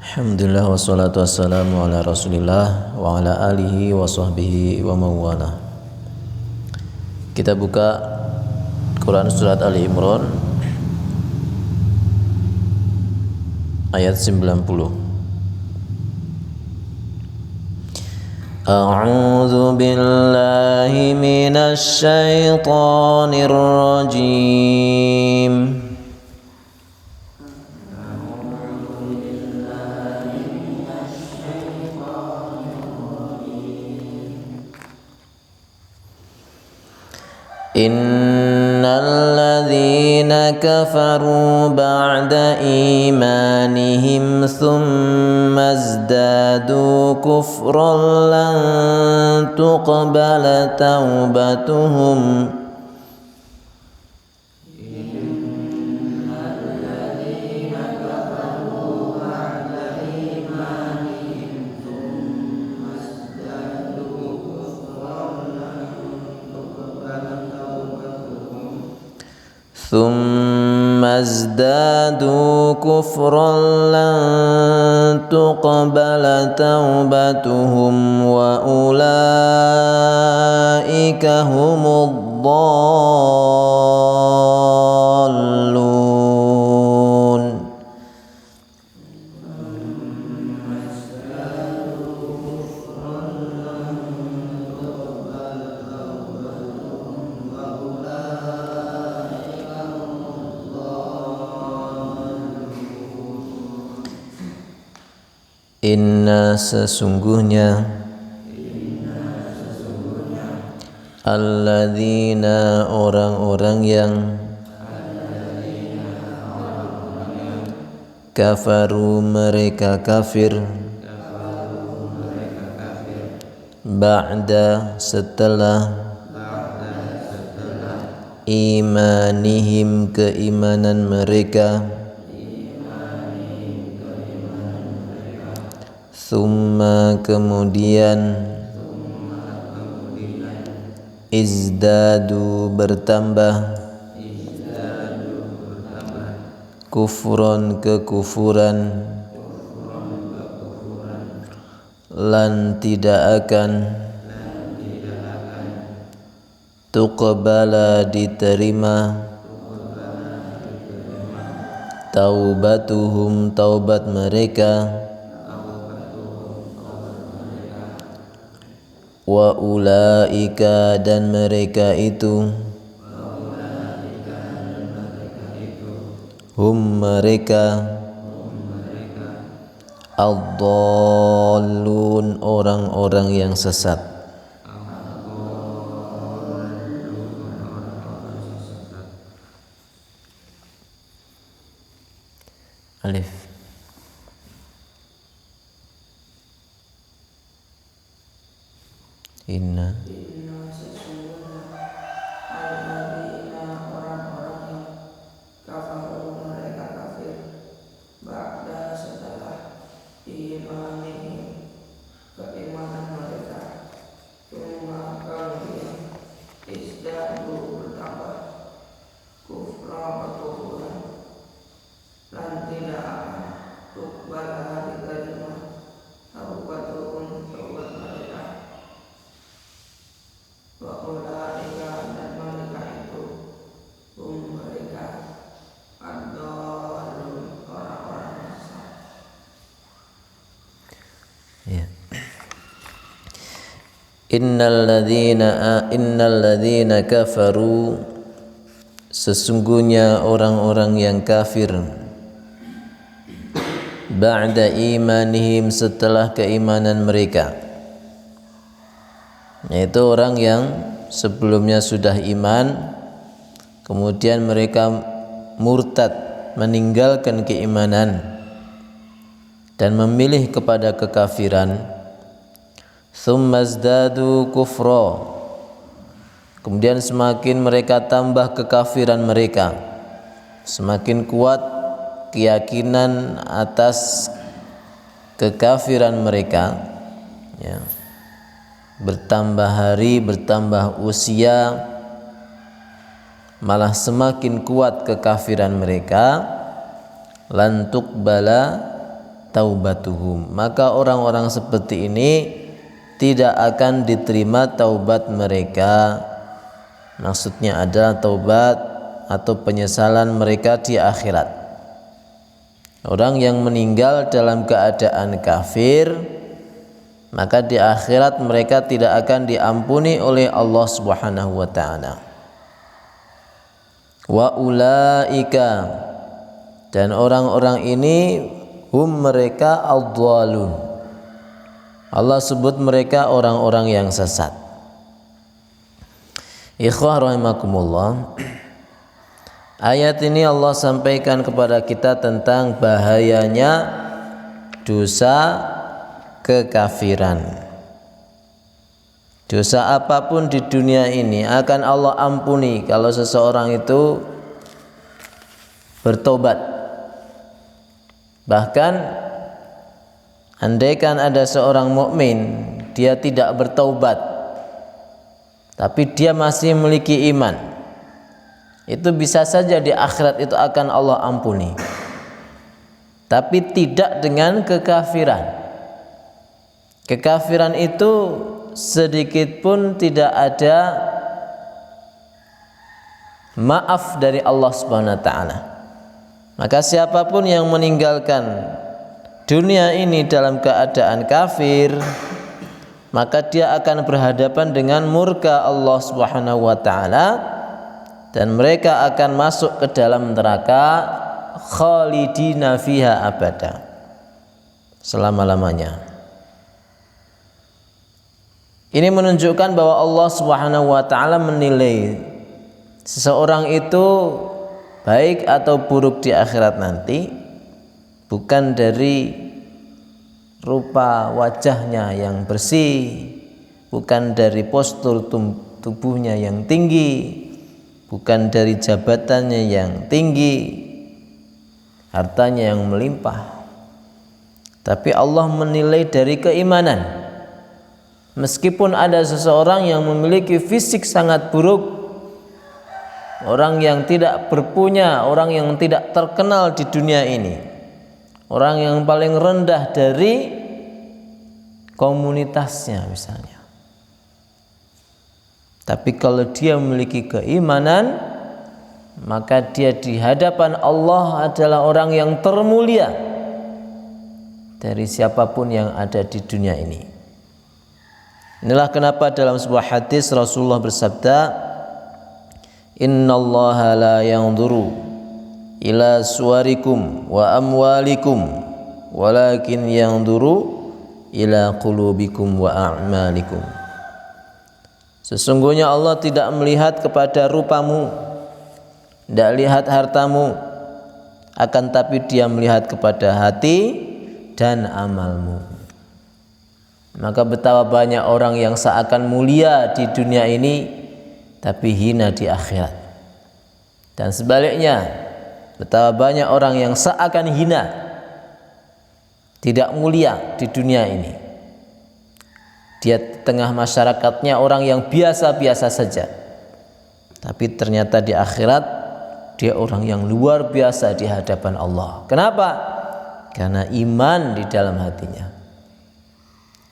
Alhamdulillah wassalatu wassalamu ala rasulillah wa ala alihi wa sahbihi wa mawala. Kita buka Quran Surat Ali Imran ayat 90. A'udzu billahi minasy syaithanir rajim. Innal ladzina kafaru ba'da imanihim thumma izdadu kufran lan tuqbala taubatuhum ثم ازدادوا كفرا لن تقبل توبتهم وأولئك هم الضالون. Inna sesungguhnya alladzina orang-orang yang kafaru mereka kafir ba'da setelah imanihim keimanan mereka Summa kemudian izdadu bertambah kufron kekufuran lan tidak akan tuqbala diterima taubatuhum taubat mereka wa ulaika dan mereka itu hum mereka ad-dallun orang-orang yang sesat. Alif. Inna sesungguhnya alladzina orang-orang yang kafaru mereka kafir ba'da setelah imanihim keimanan mereka cuma kemudian izdadu bertambah kufra kekufuran dan tidak akan tuqbala diterima taubatuhum taubat mereka wa ulaika dan mereka itu mereka adalah orang-orang yang sesat. Ya. Innal ladzina kafaru sesungguhnya orang-orang yang kafir ba'da imanihim setelah keimanan mereka, yaitu orang yang sebelumnya sudah iman kemudian mereka murtad meninggalkan keimanan dan memilih kepada kekafiran. Tsumma zdadu kufra, kemudian semakin mereka tambah kekafiran mereka, semakin kuat keyakinan atas kekafiran mereka, ya. Bertambah hari, bertambah usia, malah semakin kuat kekafiran mereka. Lan tuqbala taubatuhum, maka orang-orang seperti ini tidak akan diterima taubat mereka. Maksudnya adalah taubat atau penyesalan mereka di akhirat. Orang yang meninggal dalam keadaan kafir, maka di akhirat mereka tidak akan diampuni oleh Allah Subhanahu wa taala. Wa ulaika, dan orang-orang ini hum mereka adh-dhalun. Allah sebut mereka orang-orang yang sesat. Ikhwah rahimakumullah, ayat ini Allah sampaikan kepada kita tentang bahayanya dosa kekafiran. Dosa apapun di dunia ini akan Allah ampuni kalau seseorang itu bertobat. Bahkan andaikan ada seorang mukmin, dia tidak bertaubat tapi dia masih memiliki iman, itu bisa saja di akhirat itu akan Allah ampuni, tapi tidak dengan kekafiran. Kekafiran itu sedikit pun tidak ada maaf dari Allah Subhanahu wa taala. Maka siapapun yang meninggalkan dunia ini dalam keadaan kafir, maka dia akan berhadapan dengan murka Allah Subhanahu wa taala, dan mereka akan masuk ke dalam neraka khalidina fiha abada, selama-lamanya. Ini menunjukkan bahwa Allah Subhanahu wa taala menilai seseorang itu baik atau buruk di akhirat nanti bukan dari rupa wajahnya yang bersih, bukan dari postur tubuhnya yang tinggi, bukan dari jabatannya yang tinggi, hartanya yang melimpah, tapi Allah menilai dari keimanan. Meskipun ada seseorang yang memiliki fisik sangat buruk, orang yang tidak berpunya, orang yang tidak terkenal di dunia ini, orang yang paling rendah dari komunitasnya misalnya, tapi kalau dia memiliki keimanan, maka dia di hadapan Allah adalah orang yang termulia dari siapapun yang ada di dunia ini. Inilah kenapa dalam sebuah hadis Rasulullah bersabda, innallaha la yanzuru ila suwarikum wa amwalikum walakin yanzuru ila qulubikum wa a'malikum. Sesungguhnya Allah tidak melihat kepada rupamu, tidak lihat hartamu, akan tapi Dia melihat kepada hati dan amalmu. Maka betapa banyak orang yang seakan mulia di dunia ini tapi hina di akhirat, dan sebaliknya betapa banyak orang yang seakan hina, tidak mulia di dunia ini. Dia di tengah masyarakatnya orang yang biasa-biasa saja, tapi ternyata di akhirat dia orang yang luar biasa di hadapan Allah. Kenapa? Karena iman di dalam hatinya.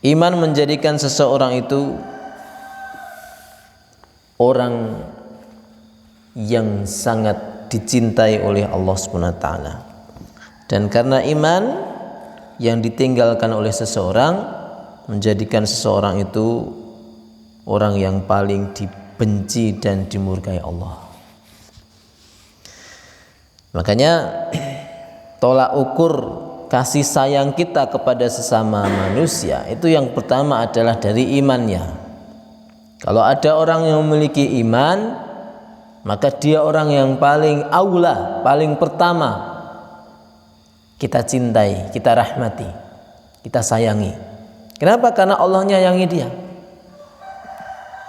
Iman menjadikan seseorang itu orang yang sangat dicintai oleh Allah Subhanahu wa taala. Dan karena iman yang ditinggalkan oleh seseorang menjadikan seseorang itu orang yang paling dibenci dan dimurkai Allah. Makanya tolak ukur kasih sayang kita kepada sesama manusia itu yang pertama adalah dari imannya. Kalau ada orang yang memiliki iman, maka dia orang yang paling aula, paling pertama kita cintai, kita rahmati, kita sayangi. Kenapa? Karena Allah nyayangi dia.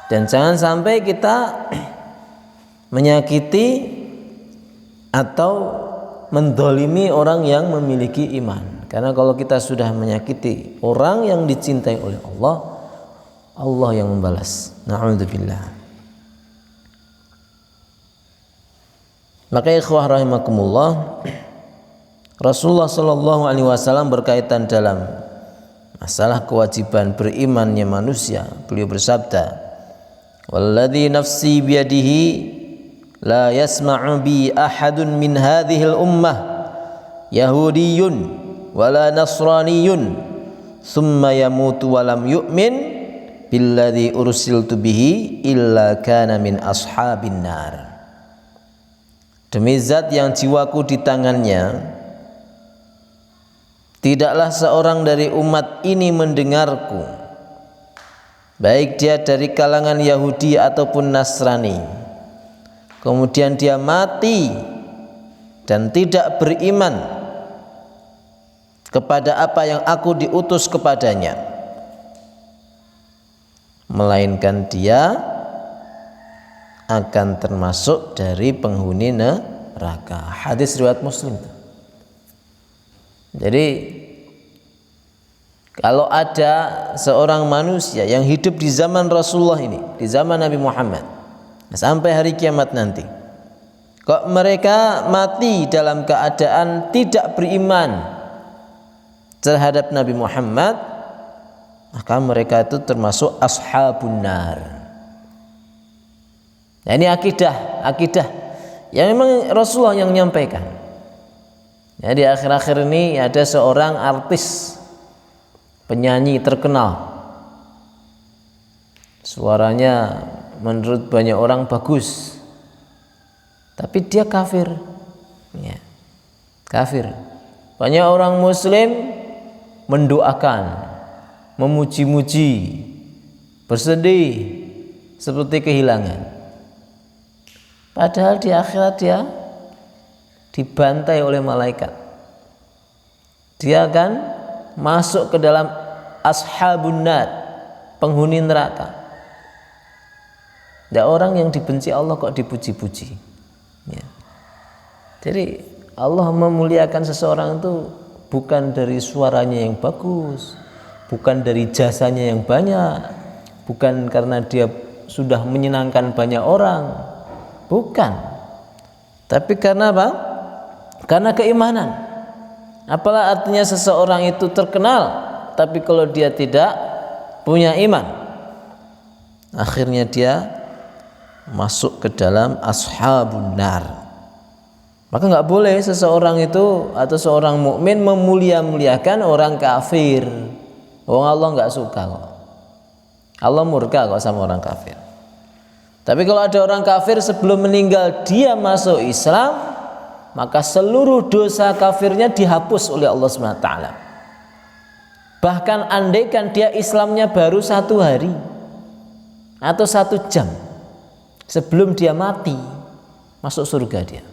Dan jangan sampai kita menyakiti atau mendolimi orang yang memiliki iman. Karena kalau kita sudah menyakiti orang yang dicintai oleh Allah, Allah yang membalas. Na'udzubillah. Maka ikhwah rahimakumullah, Rasulullah Shallallahu Alaihi Wasallam berkaitan dalam masalah kewajiban berimannya manusia, beliau bersabda, "Walladzi nafsi biyadihi la yasma'u bi ahadun min hadhil ummah yahudiyyun wala nasraniyyun thumma yamutu wa lam yu'min billadzi ursiltu bihi illa kana min ashabin nar." Demi zat yang jiwaku di tangannya, tidaklah seorang dari umat ini mendengarku, baik dia dari kalangan Yahudi ataupun Nasrani, kemudian dia mati dan tidak beriman kepada apa yang aku diutus kepadanya, melainkan dia akan termasuk dari penghuni neraka. Hadis riwayat Muslim. Jadi kalau ada seorang manusia yang hidup di zaman Rasulullah ini, di zaman Nabi Muhammad sampai hari kiamat nanti, kok mereka mati dalam keadaan tidak beriman terhadap Nabi Muhammad, maka mereka itu termasuk ashabun nar. Nah, ini akidah yang memang Rasulullah yang menyampaikan. Ya, di akhir-akhir ini ada seorang artis penyanyi terkenal, suaranya menurut banyak orang bagus, tapi dia kafir. Ya, kafir. Banyak orang Muslim mendoakan, memuji-muji, bersedih seperti kehilangan. Padahal di akhirat dia dibantai oleh malaikat. Dia akan masuk ke dalam ashabun nar, penghuni neraka. Ada orang yang dibenci Allah kok dipuji-puji. Ya. Jadi Allah memuliakan seseorang itu bukan dari suaranya yang bagus, bukan dari jasanya yang banyak, bukan karena dia sudah menyenangkan banyak orang. Bukan, tapi karena apa? Karena keimanan. Apalah artinya seseorang itu terkenal, tapi kalau dia tidak punya iman, akhirnya dia masuk ke dalam ashabun nar. Maka nggak boleh seseorang itu atau seorang mukmin memulia-muliakan orang kafir. Allah nggak suka kok. Allah murka kok sama orang kafir. Tapi kalau ada orang kafir sebelum meninggal dia masuk Islam, maka seluruh dosa kafirnya dihapus oleh Allah SWT. Bahkan andaikan dia Islamnya baru 1 hari atau 1 jam sebelum dia mati, masuk surga dia.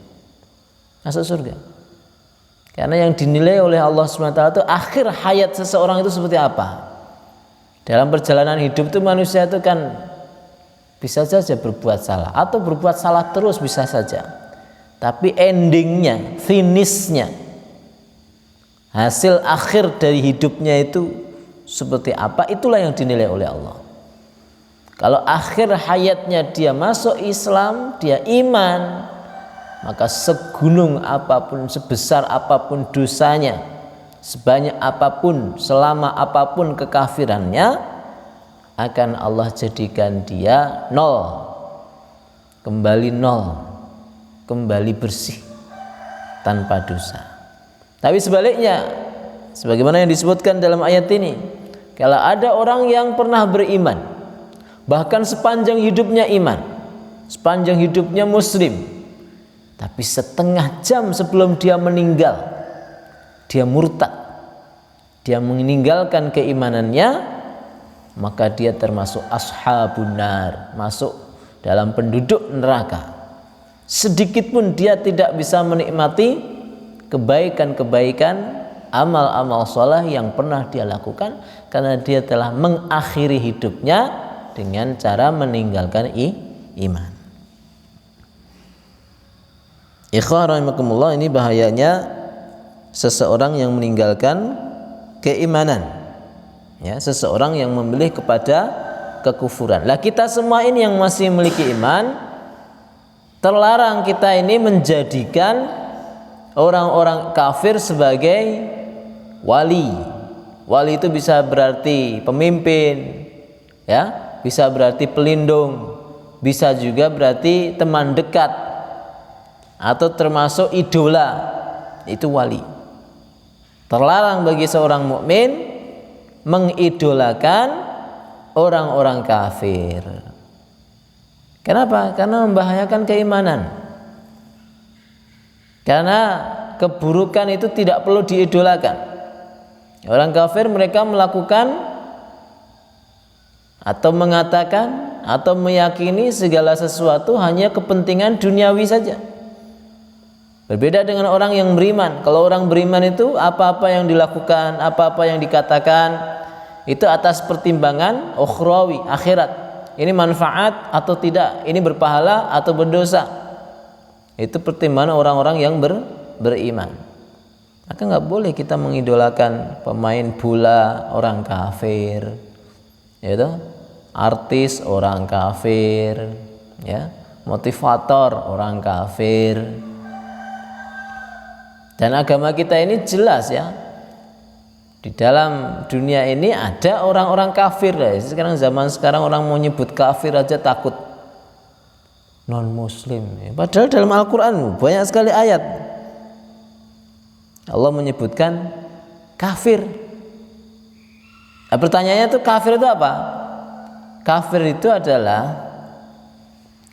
Masuk surga. Karena yang dinilai oleh Allah SWT itu akhir hayat seseorang itu seperti apa. Dalam perjalanan hidup itu manusia itu kan bisa saja berbuat salah atau berbuat salah terus bisa saja. Tapi endingnya, finishnya, hasil akhir dari hidupnya itu seperti apa, itulah yang dinilai oleh Allah. Kalau akhir hayatnya dia masuk Islam, dia iman, maka segunung apapun, sebesar apapun dosanya, sebanyak apapun, selama apapun kekafirannya, akan Allah jadikan dia kembali nol, kembali bersih tanpa dosa. Tapi sebaliknya, sebagaimana yang disebutkan dalam ayat ini, kalau ada orang yang pernah beriman, bahkan sepanjang hidupnya iman, sepanjang hidupnya muslim, tapi setengah jam sebelum dia meninggal dia murtad, dia meninggalkan keimanannya, maka dia termasuk ashabun nar, masuk dalam penduduk neraka. Sedikit pun dia tidak bisa menikmati kebaikan-kebaikan, amal-amal soleh yang pernah dia lakukan, karena dia telah mengakhiri hidupnya dengan cara meninggalkan iman. Ikhwan rahimakumullah, ini bahayanya seseorang yang meninggalkan keimanan. Ya, seseorang yang memilih kepada kekufuran. Lah kita semua ini yang masih memiliki iman, terlarang kita ini menjadikan orang-orang kafir sebagai wali. Wali itu bisa berarti pemimpin, ya, bisa berarti pelindung, bisa juga berarti teman dekat atau termasuk idola. Itu wali. Terlarang bagi seorang mukmin mengidolakan orang-orang kafir. Kenapa? Karena membahayakan keimanan. Karena keburukan itu tidak perlu diidolakan. Orang kafir mereka melakukan atau mengatakan atau meyakini segala sesuatu hanya kepentingan duniawi saja. Berbeda dengan orang yang beriman. Kalau orang beriman itu apa-apa yang dilakukan, apa-apa yang dikatakan itu atas pertimbangan ukhrawi, akhirat. Ini manfaat atau tidak, ini berpahala atau berdosa. Itu pertimbangan orang-orang yang beriman. Maka nggak boleh kita mengidolakan pemain bola orang kafir, yaitu artis orang kafir, ya, motivator orang kafir. Dan agama kita ini jelas, ya. Di dalam dunia ini ada orang-orang kafir. Zaman sekarang orang mau nyebut kafir aja takut, non muslim. Padahal dalam Al-Quran banyak sekali ayat Allah menyebutkan kafir. Nah, pertanyaannya itu kafir itu apa? Kafir itu adalah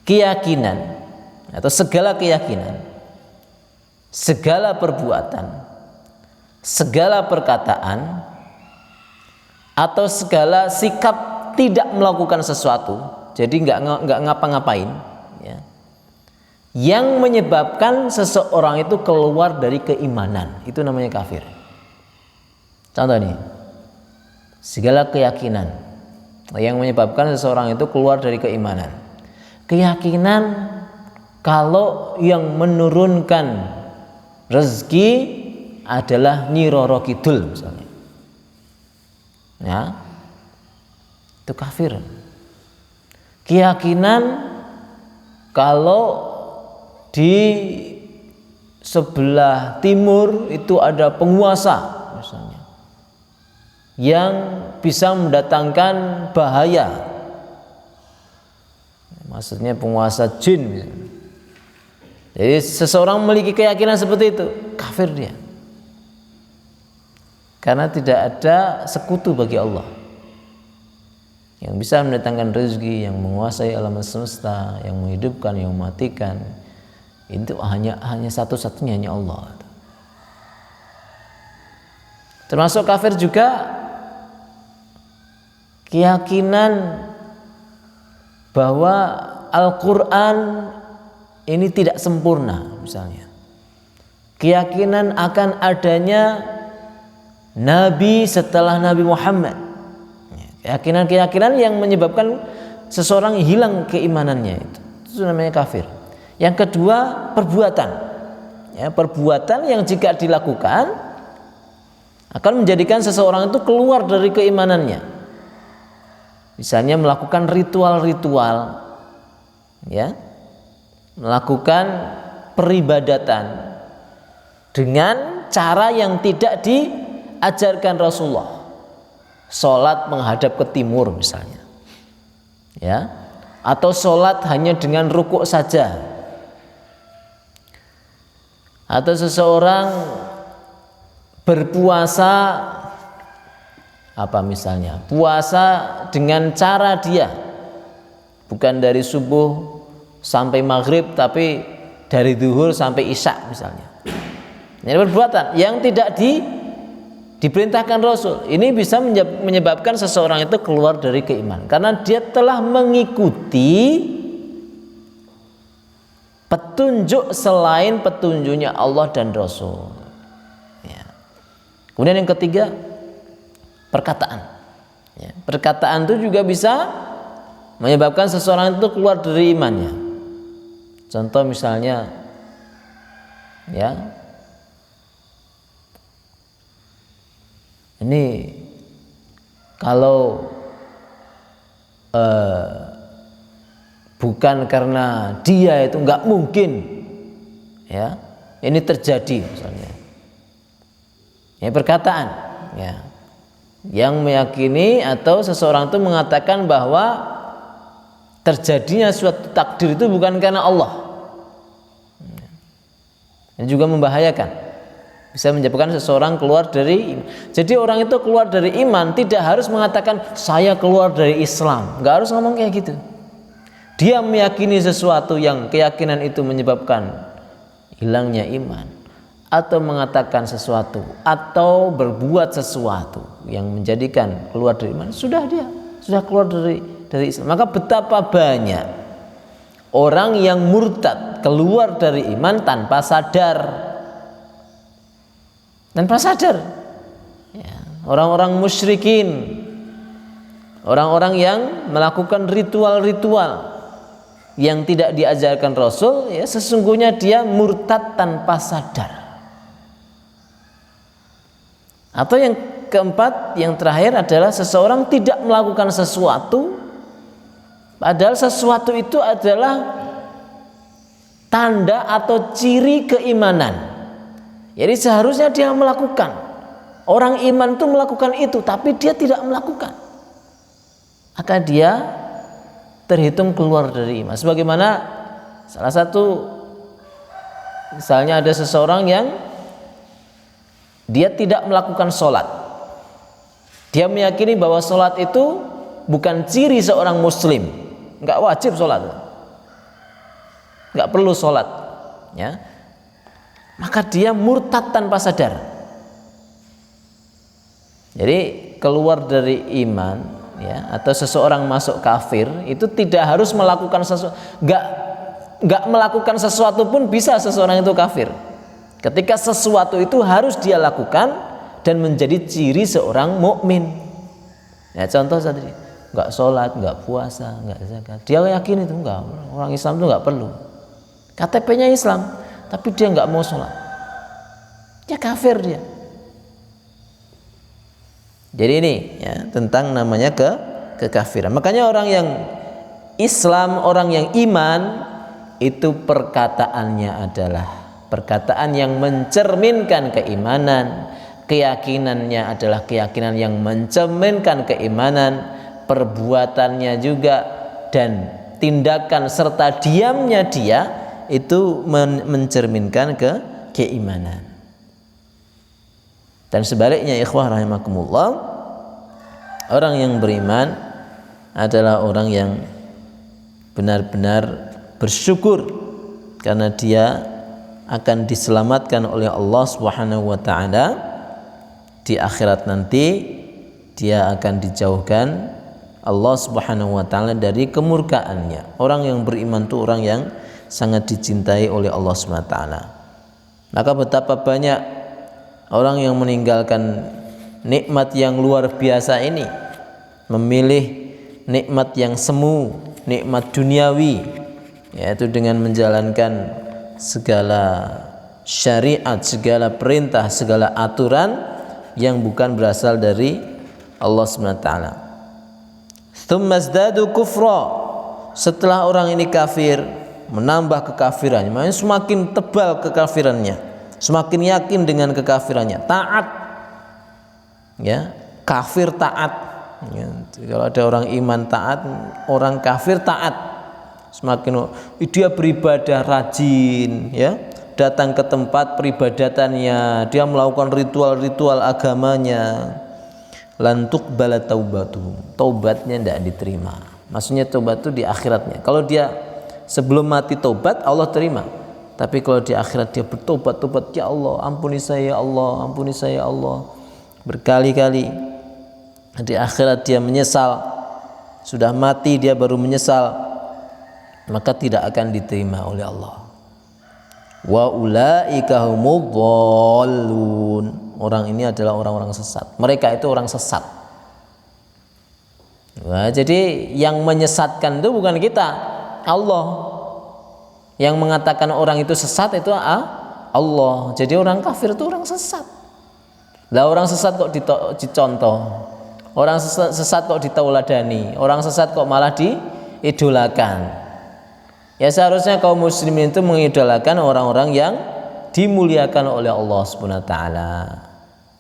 keyakinan atau segala keyakinan, segala perbuatan, segala perkataan atau segala sikap tidak melakukan sesuatu, jadi nggak ngapa-ngapain, ya, yang menyebabkan seseorang itu keluar dari keimanan, itu namanya kafir. Contoh nih, segala keyakinan yang menyebabkan seseorang itu keluar dari keimanan. Keyakinan kalau yang menurunkan rezeki adalah Nyi Roro Kidul misalnya, ya, itu kafir. Keyakinan kalau di sebelah timur itu ada penguasa misalnya yang bisa mendatangkan bahaya, maksudnya penguasa jin misalnya. Jadi seseorang memiliki keyakinan seperti itu, kafir dia. Karena tidak ada sekutu bagi Allah yang bisa mendatangkan rezeki, yang menguasai alam semesta, yang menghidupkan, yang mematikan. Itu hanya satu-satunya, hanya Allah. Termasuk kafir juga keyakinan bahwa Al-Quran ini tidak sempurna misalnya. Keyakinan akan adanya Nabi setelah Nabi Muhammad. Keyakinan-keyakinan yang menyebabkan seseorang hilang keimanannya, itu namanya kafir. Yang kedua, perbuatan. Ya, perbuatan yang jika dilakukan akan menjadikan seseorang itu keluar dari keimanannya. Misalnya melakukan ritual-ritual, ya, melakukan peribadatan dengan cara yang tidak diajarkan Rasulullah. Sholat menghadap ke timur misalnya, ya, atau sholat hanya dengan rukuk saja, atau seseorang berpuasa apa misalnya, puasa dengan cara dia bukan dari subuh sampai maghrib, tapi dari zuhur sampai isya misalnya. Ini perbuatan yang tidak diperintahkan Rasul. Ini bisa menyebabkan seseorang itu keluar dari keimanan karena dia telah mengikuti petunjuk selain petunjuknya Allah dan Rasul, ya. Kemudian yang ketiga, perkataan, ya. Perkataan itu juga bisa menyebabkan seseorang itu keluar dari imannya. Contoh misalnya, ya, ini kalau bukan karena dia itu nggak mungkin, ya, ini terjadi misalnya. Ya, perkataan ya. Yang meyakini atau seseorang itu mengatakan bahwa terjadinya suatu takdir itu bukan karena Allah. Ini juga membahayakan, bisa menyebabkan seseorang keluar dari iman. Jadi orang itu keluar dari iman tidak harus mengatakan saya keluar dari Islam, nggak harus ngomong kayak gitu. Dia meyakini sesuatu yang keyakinan itu menyebabkan hilangnya iman, atau mengatakan sesuatu atau berbuat sesuatu yang menjadikan keluar dari iman, sudah keluar dari Islam. Maka betapa banyak orang yang murtad keluar dari iman tanpa sadar. Ya, orang-orang musyrikin, orang-orang yang melakukan ritual-ritual yang tidak diajarkan Rasul, ya sesungguhnya dia murtad tanpa sadar. Atau yang keempat, yang terakhir adalah seseorang tidak melakukan sesuatu padahal sesuatu itu adalah tanda atau ciri keimanan. Jadi seharusnya dia melakukan. Orang iman itu melakukan itu, tapi dia tidak melakukan, maka dia terhitung keluar dari iman. Sebagaimana salah satu, misalnya ada seseorang yang dia tidak melakukan sholat. Dia meyakini bahwa sholat itu bukan ciri seorang muslim, nggak wajib sholat, nggak perlu sholat, ya. Maka dia murtad tanpa sadar. Jadi keluar dari iman, ya, atau seseorang masuk kafir itu tidak harus melakukan sesuatu, nggak melakukan sesuatu pun bisa seseorang itu kafir. Ketika sesuatu itu harus dia lakukan dan menjadi ciri seorang mukmin. Ya, contoh tadi, nggak sholat, nggak puasa, nggak zakat, dia yakin itu nggak, orang Islam itu nggak perlu. KTP-nya Islam, tapi dia nggak mau sholat, dia kafir dia. Jadi ini ya tentang namanya kekafiran. Makanya orang yang Islam, orang yang iman itu perkataannya adalah perkataan yang mencerminkan keimanan, keyakinannya adalah keyakinan yang mencerminkan keimanan, perbuatannya juga dan tindakan serta diamnya dia itu mencerminkan keimanan. Dan sebaliknya ikhwah rahimakumullah, orang yang beriman adalah orang yang benar-benar bersyukur karena dia akan diselamatkan oleh Allah Subhanahu wa taala di akhirat nanti. Dia akan dijauhkan Allah Subhanahu wa taala dari kemurkaannya. Orang yang beriman itu orang yang sangat dicintai oleh Allah Subhanahu wa taala. Maka betapa banyak orang yang meninggalkan nikmat yang luar biasa ini, memilih nikmat yang semu, nikmat duniawi, yaitu dengan menjalankan segala syariat, segala perintah, segala aturan yang bukan berasal dari Allah Subhanahu wa taala. Tsummazdadu kufra, setelah orang ini kafir, menambah kekafirannya, makanya semakin tebal kekafirannya, semakin yakin dengan kekafirannya, taat, ya, kafir taat, ya. Kalau ada orang iman taat, orang kafir taat. Semakin dia beribadah rajin, ya, datang ke tempat peribadatannya, dia melakukan ritual-ritual agamanya, lantuk bala taubatuhum, taubatnya tidak diterima. Maksudnya taubat itu di akhiratnya. Kalau dia sebelum mati taubat, Allah terima. Tapi kalau di akhirat dia bertobat, ya Allah, ampuni saya ya Allah, ampuni saya ya Allah, berkali-kali. Di akhirat dia menyesal, sudah mati dia baru menyesal, maka tidak akan diterima oleh Allah. Wa ulaika humudz dhallun, orang ini adalah orang-orang sesat. Mereka itu orang sesat. Nah, jadi yang menyesatkan itu bukan kita, Allah. Yang mengatakan orang itu sesat itu Allah. Jadi orang kafir itu orang sesat. Lah orang sesat kok dicontoh, orang sesat kok ditauladani, orang sesat kok malah diidolakan. Ya seharusnya kaum muslimin itu mengidolakan orang-orang yang dimuliakan oleh Allah Subhanahu wa taala.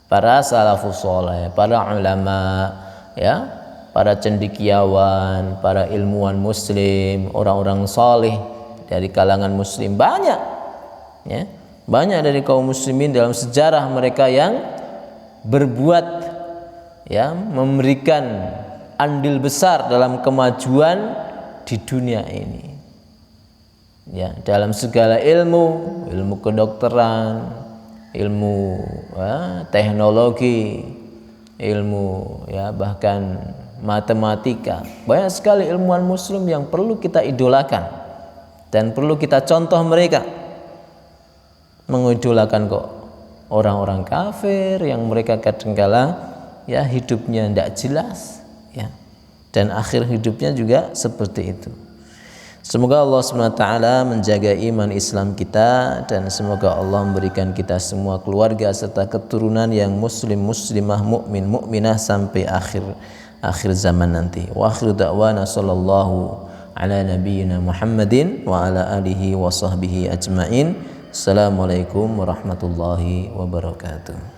Para salafus saleh, para ulama, ya, para cendekiawan, para ilmuwan muslim, orang-orang saleh dari kalangan muslim banyak, ya. Banyak dari kaum muslimin dalam sejarah mereka yang berbuat, ya, memberikan andil besar dalam kemajuan di dunia ini. Ya, dalam segala ilmu kedokteran, ilmu teknologi, ilmu, ya, bahkan matematika. Banyak sekali ilmuwan muslim yang perlu kita idolakan dan perlu kita contoh mereka. Mengidolakan kok orang-orang kafir yang mereka kadangkala, ya, hidupnya tidak jelas, ya, dan akhir hidupnya juga seperti itu. Semoga Allah SWT menjaga iman Islam kita, dan semoga Allah memberikan kita semua keluarga serta keturunan yang muslim, muslimah, mukmin, mukminah sampai akhir zaman nanti. Wa akhiru da'wana sallallahu ala nabiyyina Muhammadin wa ala alihi wa sahbihi ajma'in. Assalamualaikum warahmatullahi wabarakatuh.